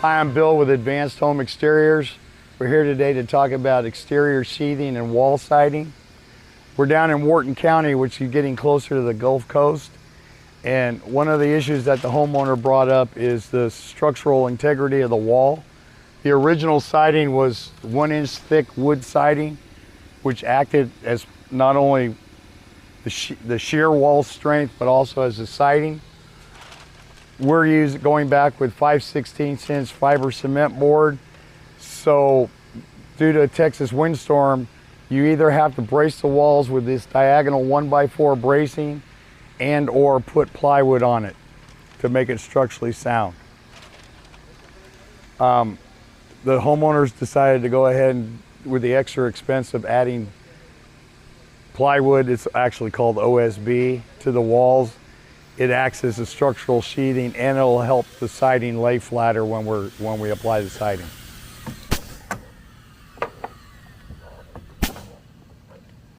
Hi, I'm Bill with Advanced Home Exteriors. We're here today to talk about exterior sheathing and wall siding. We're down in Wharton County, which is getting closer to the Gulf Coast. And one of the issues that the homeowner brought up is the structural integrity of the wall. The original siding was 1-inch thick wood siding, which acted as not only the shear wall strength, but also as a siding. We're going back with 5/16-inch fiber cement board. So due to a Texas windstorm, you either have to brace the walls with this diagonal 1x4 bracing and or put plywood on it to make it structurally sound. The homeowners decided to go ahead and, with the extra expense of adding plywood, it's actually called OSB, to the walls. It acts as a structural sheathing, and it'll help the siding lay flatter when we apply the siding.